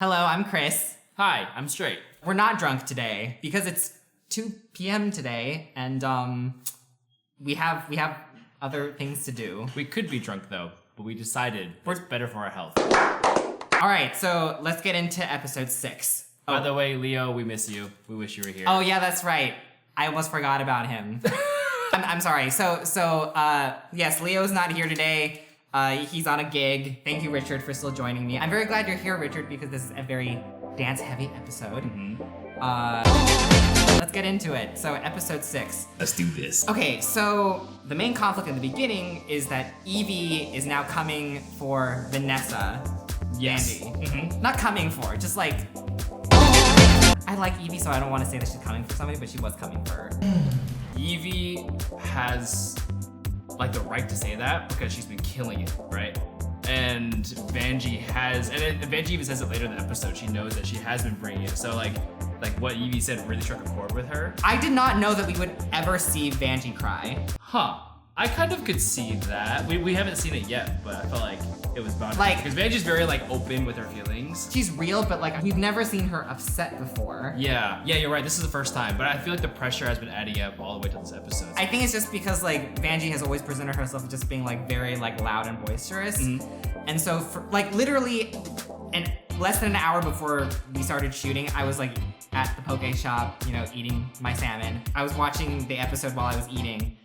Hello, I'm Chris. Hi, I'm straight. We're not drunk today because it's 2 p.m. today, and we have other things to do. We could be drunk though, but we decided it's better for our health. All right, so let's get into episode 6. By the way, Leo, we miss you. We wish you were here. Oh yeah, that's right. I almost forgot about him. I'm sorry. So yes, Leo's not here today. He's on a gig. Thank you, Richard, for still joining me. I'm very glad you're here, Richard, because this is a very dance-heavy episode. Let's get into it. So, episode 6. Let's do this. Okay, so the main conflict in the beginning is that Evie is now coming for Vanessa. Yes. Andy. Not coming for, just like... I like Evie, so I don't want to say that she's coming for somebody, but she was coming for her. Evie has like the right to say that because she's been killing it, right? And Vanjie has, and Vanjie even says it later in the episode. She knows that she has been bringing it. So like what Evie said really struck a chord with her. I did not know that we would ever see Vanjie cry. Huh. I kind of could see that. We haven't seen it yet, but I felt like it was bound to Like- because Vanjie's very like open with her feelings. She's real, but like we've never seen her upset before. Yeah, you're right. This is the first time, but I feel like the pressure has been adding up all the way to this episode. I think it's just because like Vanjie has always presented herself as just being like very like loud and boisterous. And so for, like literally less than an hour before we started shooting, I was like at the poke shop, you know, eating my salmon. I was watching the episode while I was eating.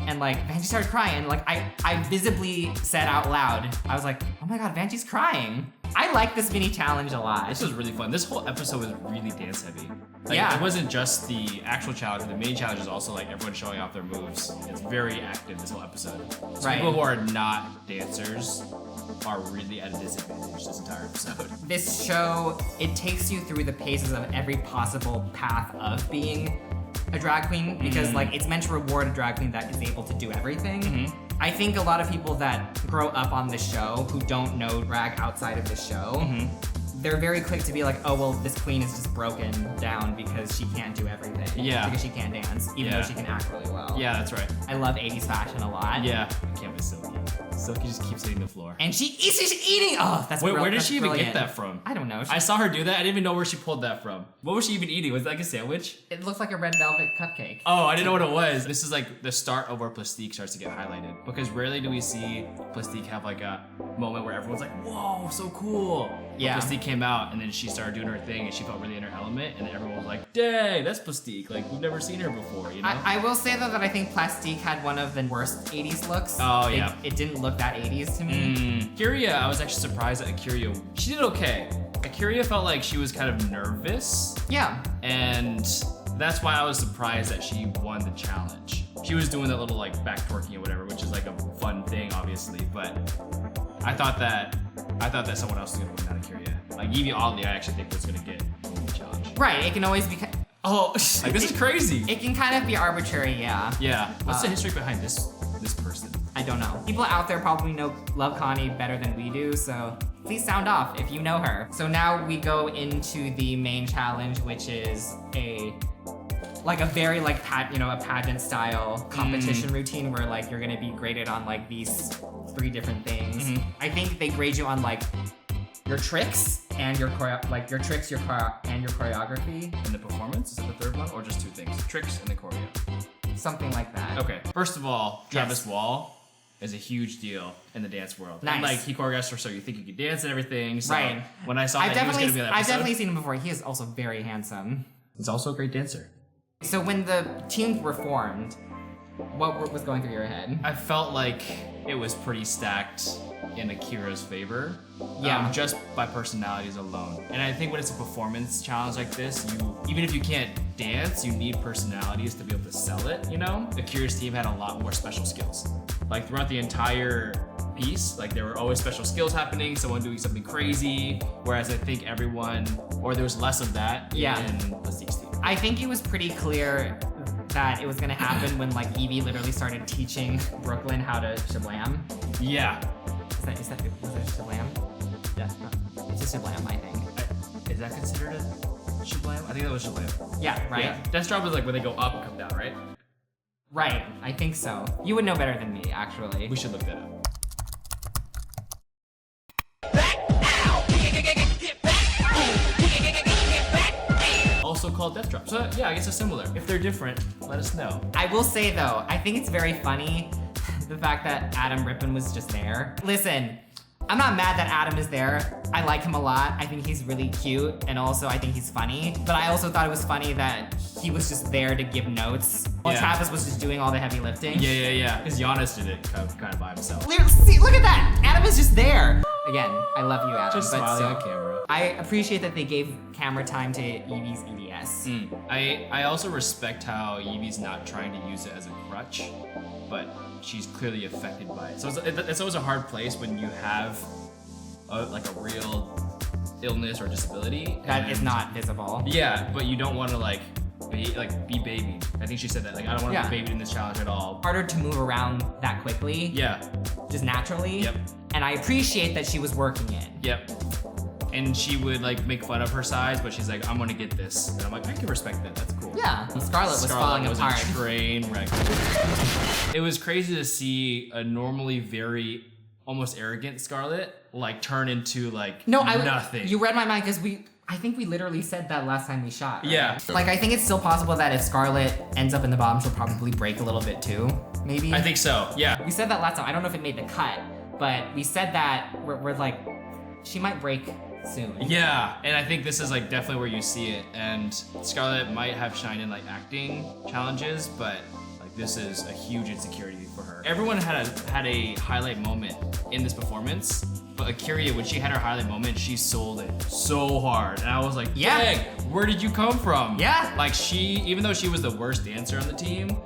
And like Vanjie started crying, and like I visibly said out loud, I was like, oh my god, Vanjie's crying. I like this mini challenge a lot. This was really fun. This whole episode was really dance heavy. Like, Yeah. It wasn't just the actual challenge. The main challenge is also like everyone showing off their moves. It's very active this whole episode. So Right. people who are not dancers are really at a disadvantage this entire episode. This show, it takes you through the paces of every possible path of being a drag queen because like it's meant to reward a drag queen that is able to do everything. I think a lot of people that grow up on the show who don't know drag outside of the show, they're very quick to be like, oh well, this queen is just broken down because she can't do everything. Yeah. Because she can't dance, even though she can act really well. Yeah, that's right. I love 80s fashion a lot. Yeah. I can't miss Silky. Silky just keeps hitting the floor. And she's eating. Oh, that's Where did that's she even brilliant. get that from? I don't know. I saw her do that. I didn't even know where she pulled that from. What was she even eating? Was it like a sandwich? It looks like a red velvet cupcake. Oh, I didn't know what it was. This is like the start of where Plastique starts to get highlighted because rarely do we see Plastique have like a moment where everyone's like, whoa, so cool. Yeah. But Plastique came out and then she started doing her thing and she felt really in her element and everyone was like, dang, that's Plastique. Like, we've never seen her before, you know? I will say though that I think Plastique had one of the worst 80s looks. Oh, yeah. It didn't look that 80s to me. Kyria, I was actually surprised that Kyria, she did okay. Kyria felt like she was kind of nervous. Yeah. And that's why I was surprised that she won the challenge. She was doing that little like back twerking or whatever, which is like a fun thing, obviously. But I thought that someone else was gonna win, not Kyria. Like Evie Oddly, I actually think was gonna get the challenge. Right. It can always be. Oh, like this is crazy. It can kind of be arbitrary. Yeah. Yeah. What's the history behind this person? I don't know. People out there probably know Love Connie better than we do, so please sound off if you know her. So now we go into the main challenge, which is a very like a pageant style competition routine where like you're gonna be graded on like these 3 different things. I think they grade you on like your tricks and your choreography. And the performance? Is it the third one? Or just 2 things? Tricks and the choreo. Something like that. Okay. First of all, Travis Yes. Wall is a huge deal in the dance world. Nice. And like he choreographed her So You Think You Can Dance and everything. So Right. when I saw that he was gonna be on that I've episode, definitely seen him before. He is also very handsome. he's also a great dancer. So when the teams were formed, what was going through your head? I felt like it was pretty stacked in Akira's favor. Yeah. Just by personalities alone. And I think when it's a performance challenge like this, even if you can't dance, you need personalities to be able to sell it, you know? Akira's team had a lot more special skills. Like throughout the entire piece, like there were always special skills happening, someone doing something crazy, whereas I think there was less of that in Plastique's team. I think it was pretty clear that it was gonna happen when like Evie literally started teaching Brooklyn how to shablam. Yeah. Was it shablam? Yeah, it's a shablam, I think. Is that considered a shablam? I think that was shablam. Yeah, right? Yeah. Death drop was like when they go up and come down, right? Right, I think so. You would know better than me, actually. We should look that up. called death drop. So yeah, I guess they're similar. If they're different, let us know. I will say though, I think it's very funny the fact that Adam Rippon was just there. Listen, I'm not mad that Adam is there. I like him a lot. I think he's really cute, and also I think he's funny. But I also thought it was funny that he was just there to give notes while Travis was just doing all the heavy lifting. Yeah. Because Giannis did it kind of by himself. See, look at that. Adam is just there. Again, I love you, Adam. Just but smiling still, on camera. I appreciate that they gave camera time to Evie's EDS. I also respect how Evie's not trying to use it as a crutch, but she's clearly affected by it. So it's always a hard place when you have a real illness or disability That is not visible. Yeah, but you don't want to be babied. I think she said that. I don't want to be babied in this challenge at all. Harder to move around that quickly. Yeah. Just naturally. Yep. And I appreciate that she was working it. Yep. And she would make fun of her size, but she's like, I'm gonna get this. And I'm like, I can respect that. That's cool. Yeah. Scarlett was falling was apart. a train wreck. It was crazy to see a normally very almost arrogant Scarlett turn into nothing. You read my mind because I think we literally said that last time we shot. Right? Yeah. I think it's still possible that if Scarlett ends up in the bottom, she'll probably break a little bit too. Maybe. I think so. Yeah. We said that last time. I don't know if it made the cut, but we said that we're she might break soon. Yeah, and I think this is definitely where you see it. And Scarlett might have shined in acting challenges, but this is a huge insecurity for her. Everyone had a highlight moment in this performance, but Akira, when she had her highlight moment, she sold it so hard. And I was like, dang, where did you come from? Yeah. She, even though she was the worst dancer on the team,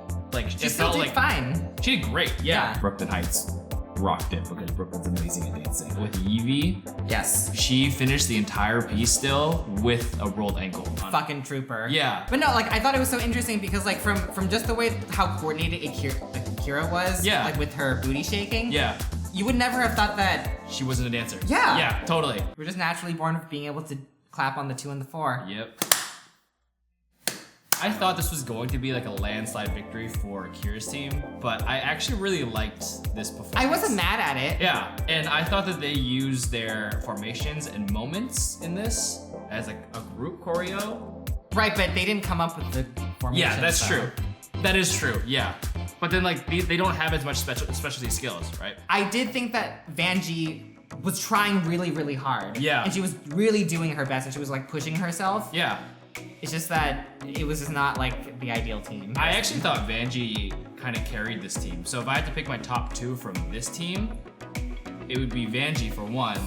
she still did fine. She did great, yeah. Brooklyn Heights rocked it because Brooklyn's amazing at dancing. With Evie, yes, she finished the entire piece still with a rolled ankle. Fucking trooper. Yeah. But no, I thought it was so interesting because from just the way how coordinated Akira was, with her booty shaking. Yeah. You would never have thought that she wasn't a dancer. Yeah. Yeah, totally. We're just naturally born with being able to clap on the 2 and the 4. Yep. I thought this was going to be a landslide victory for Akira's team, but I actually really liked this performance. I wasn't mad at it. Yeah, and I thought that they used their formations and moments in this as a group choreo. Right, but they didn't come up with the formations. Yeah, that's true. That is true, yeah. But then they don't have as much specialty skills, right? I did think that Vanjie was trying really, really hard. Yeah. And she was really doing her best and she was pushing herself. Yeah. It's just that it was just not the ideal team. I actually thought Vanjie kind of carried this team. So if I had to pick my top 2 from this team, it would be Vanjie for 1,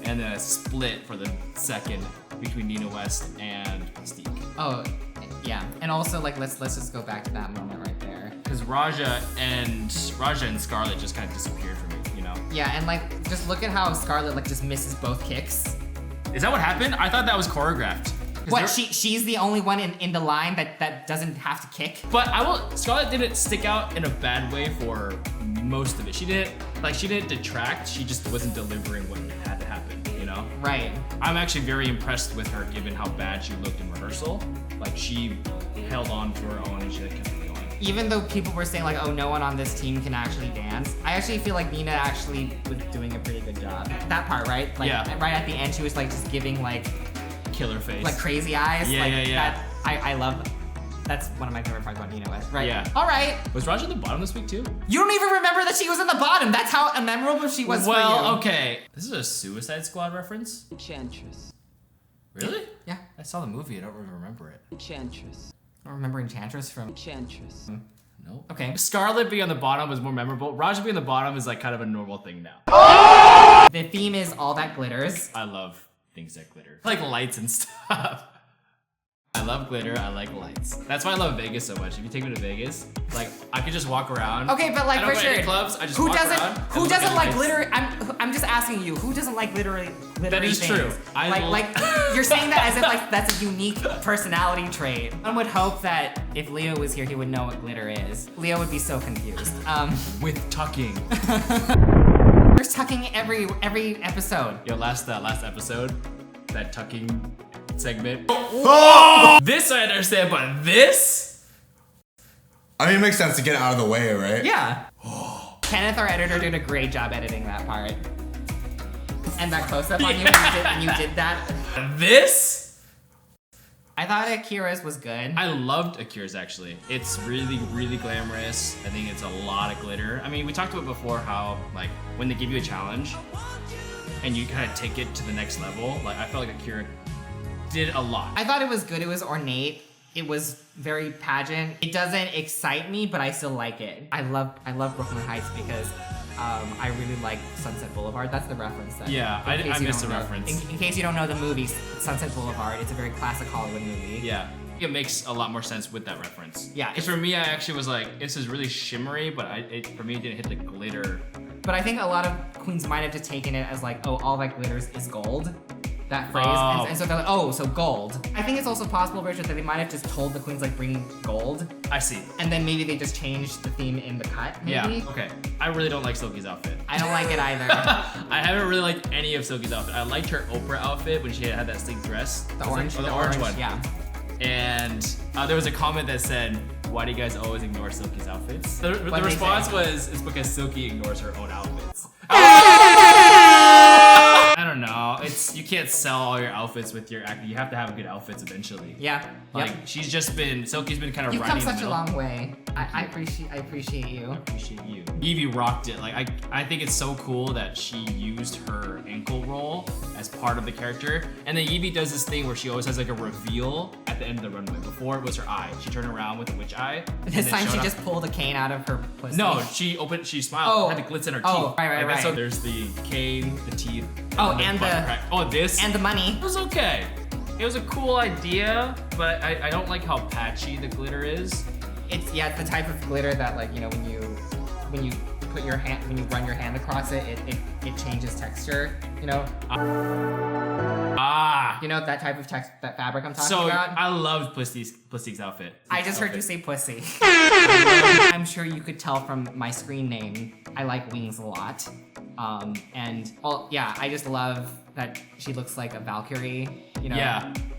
and then a split for the second between Nina West and Mystique. Oh, yeah. And also let's just go back to that moment right there. Because Raja and Scarlett just kind of disappeared for me, you know? Yeah, and just look at how Scarlett just misses both kicks. Is that what happened? I thought that was choreographed. What, she's the only one in the line that doesn't have to kick? But Scarlett didn't stick out in a bad way for most of it. She didn't detract, she just wasn't delivering what had to happen, you know? Right. I'm actually very impressed with her given how bad she looked in rehearsal. She held on to her own and she kept it going. Even though people were saying oh, no one on this team can actually dance, I actually feel like Nina actually was doing a pretty good job. That part, right? Yeah. Right at the end, she was just giving killer face. Crazy eyes. Yeah. I love. That's one of my favorite parts about Nina West. Right. Yeah. All right. Was Raja at the bottom this week too? You don't even remember that she was in the bottom. That's how memorable she was for you. Well, okay. This is a Suicide Squad reference? Enchantress. Really? Yeah. I saw the movie. I don't really remember it. Enchantress. I don't remember Enchantress from. Enchantress. No. Okay. Scarlett being on the bottom was more memorable. Raja being on the bottom is kind of a normal thing now. The theme is all that glitters. I love things that glitter. I like lights and stuff. I love glitter, I like lights. That's why I love Vegas so much. If you take me to Vegas, I could just walk around. Okay, but I don't for go to any sure. clubs, I just who walk doesn't around. who doesn't like glitter? I'm just asking you, who doesn't like glittery That is things? true. You're saying that as if that's a unique personality trait. One would hope that if Leo was here, he would know what glitter is. Leo would be so confused. With tucking. There's tucking every episode. Yo, last episode, that tucking segment. This I understand, but this? I mean, it makes sense to get out of the way, right? Yeah. Kenneth, our editor, did a great job editing that part. And that close-up on you when you did that. This? I thought Akira's was good. I loved Akira's actually. It's really, really glamorous. I think it's a lot of glitter. I mean, we talked about before how like when they give you a challenge and you kind of take it to the next level, like I felt like Akira did a lot. I thought it was good. It was ornate. It was very pageant. It doesn't excite me, but I still like it. I love Brooklyn Heights because I really like Sunset Boulevard. That's the reference. Yeah, I missed the reference. In case you don't know the movie, Sunset Boulevard, it's a very classic Hollywood movie. Yeah. It makes a lot more sense with that reference. Yeah. Because for me, I actually was like, this is really shimmery, but for me, it didn't hit the glitter. But I think a lot of queens might have just taken it as like, oh, all that glitters is gold. That phrase. Oh. And so they're like, oh, so gold. I think it's also possible, Richard, that they might have just told the queens like bring gold. I see. And then maybe they just changed the theme in the cut, maybe? Yeah, okay. I really don't like Silky's outfit. I don't like it either. I haven't really liked any of Silky's outfit. I liked her Oprah outfit when she had that sleek dress. The orange one. Yeah. And there was a comment that said, why do you guys always ignore Silky's outfits? The What'd they response say? was, it's because Silky ignores her own outfits. I don't know. You can't sell all your outfits with your acting. You have to have good outfits eventually. Yeah. Like Yep. Silky's been kind of You've riding come in such the a middle. long way. I appreciate you. Appreciate you. Evie rocked it. Like I think it's so cool that she used her ankle roll as part of the character. And then Evie does this thing where she always has like a reveal at the end of the runway. Before it was her eye. She turned around with a witch eye. and This then time showed she up- just pulled a cane out of her pussy. No, she smiled. Oh. Had the glitz in her teeth. Oh, right. And so there's the cane, the teeth. Oh, then and butt the- crack. Oh, this. And the money. It was okay. It was a cool idea, but I don't like how patchy the glitter is. It's the type of glitter that like, you know, when you put your hand, when you run your hand across it, it changes texture, you know? You know that type of that fabric I'm talking about? I loved Plastique's outfit. I just heard you say pussy. I'm sure you could tell from my screen name, I like wings a lot. I just love that she looks like a Valkyrie, you know?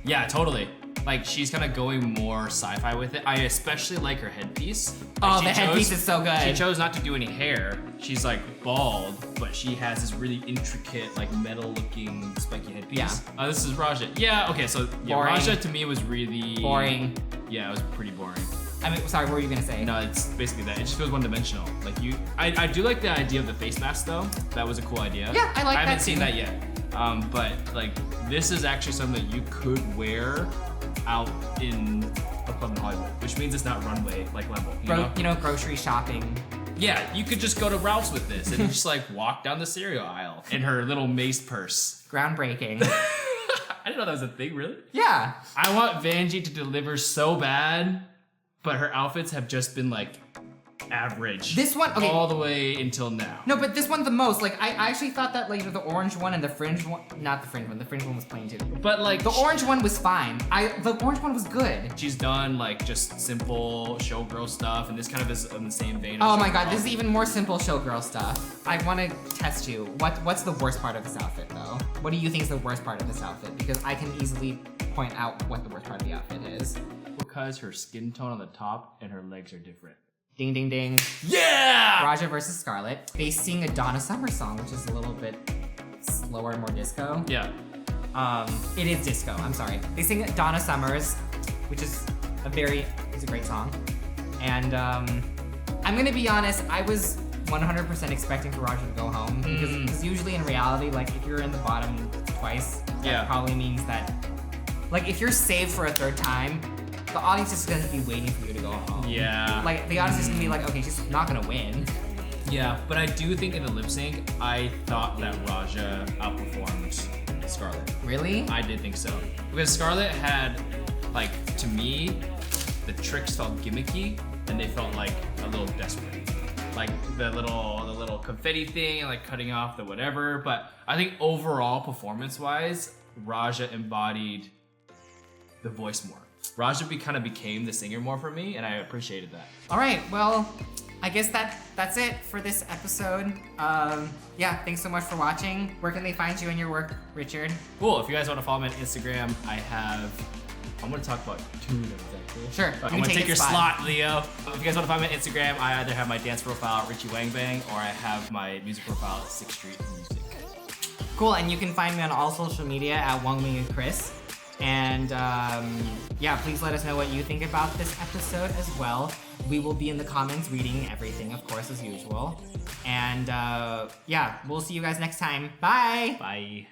Yeah, totally. Like she's kind of going more sci-fi with it. I especially like her headpiece. Like, Oh, the headpiece is so good. She chose not to do any hair. She's like bald, but she has this really intricate, like metal-looking spiky headpiece. Yeah. This is Raja. Yeah. Okay. So yeah, Boring. Raja to me was really Boring. Yeah, it was pretty boring. I mean, sorry, what were you gonna say? No, it's basically that. It just feels one-dimensional. Like I do like the idea of the face mask though. That was a cool idea. Yeah, I like I haven't that seen too. that yet. But like this is actually something that you could wear out in a club in Hollywood, which means it's not runway like level. You know? Grocery shopping. Yeah, you could just go to Ralph's with this and just like walk down the cereal aisle in her little mace purse. Groundbreaking. I didn't know that was a thing, really. Yeah. I want Vanjie to deliver so bad, but her outfits have just been like average. This one, okay. all the way until now. No, but this one the most. Like, I actually thought that, like, the orange one and the fringe one, not the fringe one was plain too. But like The orange one was fine. The orange one was good. she's done like just simple showgirl stuff, and this kind of is in the same vein. Oh as my god, showgirl. this is even more simple showgirl stuff. I want to test you. What's the worst part of this outfit, though? What do you think is the worst part of this outfit? Because I can easily point out what the worst part of the outfit is. Because her skin tone on the top and her legs are different. Ding, ding, ding. Yeah! Raja versus Scarlett. They sing a Donna Summer song, which is a little bit slower and more disco. Yeah. It is disco, I'm sorry. They sing Donna Summers, which is it's a great song. And I'm gonna be honest, I was 100% expecting for Raja to go home. Because usually in reality, like if you're in the bottom twice, that probably means that, like if you're saved for a third time, the audience is gonna be waiting for you to go home. Yeah. Like the audience is gonna be like, okay, she's not gonna win. Yeah, but I do think in the lip sync, I thought that Raja outperformed Scarlett. Really? I did think so. Because Scarlett had, like, to me, the tricks felt gimmicky and they felt like a little desperate. Like the little confetti thing and like cutting off the whatever. But I think overall, performance-wise, Raja embodied the voice more. Raja kind of became the singer more for me, and I appreciated that. All right, well, I guess that's it for this episode. Yeah, thanks so much for watching. Where can they find you and your work, Richard? Cool. If you guys want to follow me on Instagram, I'm going to talk about two of them. Is that cool? Sure. I'm going to take your slot, Leo. If you guys want to find me on Instagram, I either have my dance profile, Richie Wang Bang, or I have my music profile, 6th Street Music. Cool, and you can find me on all social media at OneWingedChris. And yeah, please let us know what you think about this episode as well. We will be in the comments reading everything, of course, as usual. And yeah, we'll see you guys next time. Bye! Bye.